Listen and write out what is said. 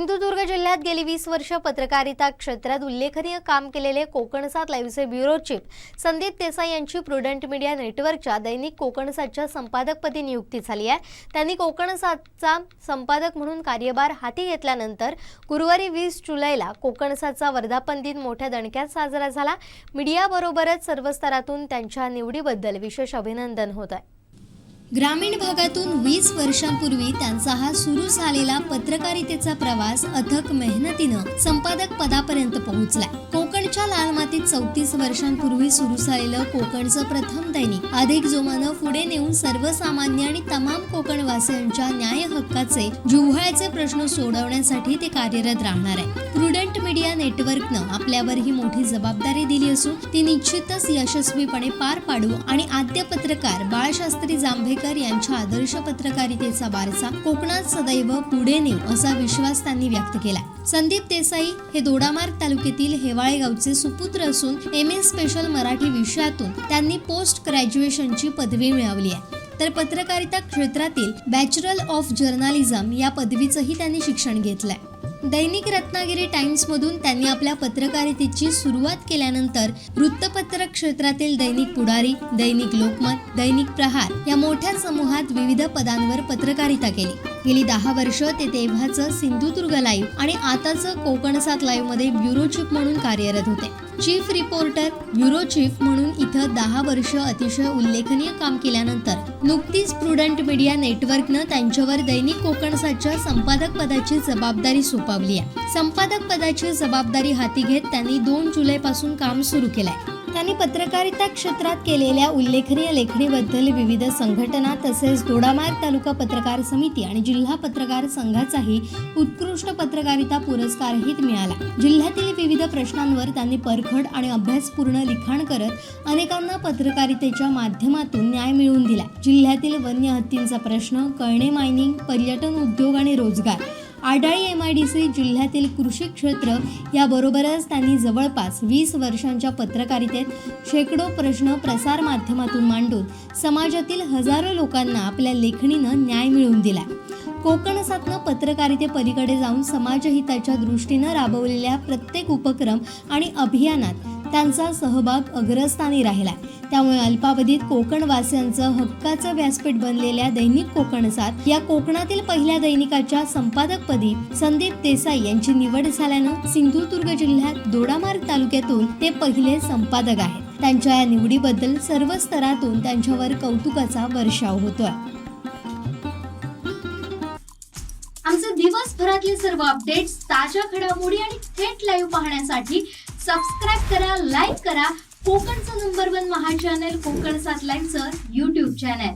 सिंधुदुर्ग जिल्ह्यात गेली 20 वर्ष पत्रकारिता क्षेत्रात उल्लेखनीय काम केलेले कोकणसात लाईव्हचे ब्युरो चीफ संदीप देसाई यांची प्रुडंट मीडिया नेटवर्कच्या दैनिक कोकणसातच्या संपादकपदी नियुक्ती झाली आहे। त्यांनी कोकणसातचा संपादक म्हणून कार्यभार हाती घेतल्यानंतर गुरुवारी 20 जुलैला कोकणसातचा वर्धापन दिन मोठ्या दणक्यात साजरा झाला। मीडियाबरोबरच सर्व स्तरातून त्यांच्या निवडीबद्दल विशेष अभिनंदन होत आहे। ग्रामीण भागातून 20 वर्षांपूर्वी त्यांचा हा सुरू झालेला पत्रकारितेचा प्रवास अथक मेहनतीनं संपादक पदापर्यंत पोहोचलाय। कोकणच्या लाल मातीत 34 वर्षांपूर्वी सुरू झालेलं कोकणचं प्रथम दैनिक अधिक जोमानं पुढे नेऊन सर्वसामान्य आणि तमाम कोकणवासियांच्या न्याय हक्काचे जिव्हाळ्याचे प्रश्न सोडवण्यासाठी ते कार्यरत राहणार आहे। प्रुडंट मीडिया नेटवर्कनं आपल्यावर ही मोठी जबाबदारी दिली असून ती निश्चितच यशस्वीपणे पार पाडू आणि आद्य पत्रकार बाळशास्त्री जांभेकर यांच्या आदर्श पत्रकारितेचा वारसा कोकणात सदैव पुढे नेऊ असा विश्वास त्यांनी व्यक्त केला। संदीप देसाई हे दोडामार्ग तालुक्यातील हेवाळे गावचे सुपुत्र असून एमए स्पेशल मराठी विषयातून त्यांनी पोस्ट ग्रॅज्युएशनची पदवी मिळवली आहे। तर पत्रकारिता क्षेत्रातील बॅचलर ऑफ जर्नलिझम या पदवीचंही त्यांनी शिक्षण घेतलंय। दैनिक रत्नागिरी टाइम्स मधून त्यांनी आपल्या पत्रकारितेची सुरुवात केल्यानंतर वृत्तपत्र क्षेत्रातील दैनिक पुढारी, दैनिक लोकमत, दैनिक प्रहार या मोठ्या समूहात विविध पदांवर पत्रकारिता केली। गेली 10 वर्ष ते तेव्हाचं सिंधुदुर्ग लाईव्ह आणि आताचं कोकणसात लाईव्ह मध्ये ब्युरो चीफ म्हणून कार्यरत होते। चीफ रिपोर्टर, ब्युरो चीफ म्हणून इथं 10 वर्ष अतिशय उल्लेखनीय काम केल्यानंतर नुकतीच प्रुडंट मीडिया नेटवर्कनं त्यांच्यावर दैनिक कोकणसातच्या संपादक पदाची जबाबदारी सोपवली आहे। संपादक पदाची जबाबदारी हाती घेत त्यांनी 2 जुलैपासून काम सुरू केलंय। त्यांनी पत्रकारिता क्षेत्रात केलेल्या उल्लेखनीय लेखणीबद्दल विविध संघटना तसेच दोडामार्ग तालुका पत्रकार समिती आणि जिल्हा पत्रकार संघाचाही उत्कृष्ट पत्रकारिता पुरस्कारही मिळाला। जिल्ह्यातील विविध प्रश्नांवर त्यांनी परखड आणि अभ्यासपूर्ण लिखाण करत अनेकांना पत्रकारितेच्या माध्यमातून न्याय मिळवून दिला। जिल्ह्यातील वन्य हत्तींचा प्रश्न, कळणे मायनिंग, पर्यटन उद्योग आणि रोजगार, आडाळी MIDC, जिल्ह्यातील कृषी क्षेत्र याबरोबरच त्यांनी जवळपास 20 वर्षांच्या पत्रकारितेत शेकडो प्रश्न प्रसार माध्यमातून मांडून समाजातील हजारो लोकांना आपल्या लेखणीनं न्याय मिळवून दिला। कोकणसातनं पत्रकारिते पलीकडे जाऊन समाजहिताच्या दृष्टीनं राबवलेल्या प्रत्येक उपक्रम आणि अभियानात त्यांचा सहभाग अग्रस्थानी राहिला। त्यामुळे अल्पावधीत कोकणवासियांचं हक्काचं व्यासपीठ बनलेल्या दैनिक कोकणसात या कोकणातील पहिल्या दैनिकाच्या संपादकपदी संदीप देसाई यांची निवड झाल्यानं सिंधुदुर्ग जिल्ह्यात दोडामार्ग तालुक्यातून ते पहिले संपादक आहेत। त्यांच्या या निवडीबद्दल सर्व स्तरातून त्यांच्यावर कौतुकाचा वर्षाव होतोय। आमचे दिवसभरातले सर्व अपडेट्स, ताज्या घडामोडी आणि थेट लाईव्ह पाहण्यासाठी सबस्क्राइब करा, लाईक करा कोकणचं नंबर 1 महा चॅनल कोकणसात लाईव्हचं YouTube चॅनल।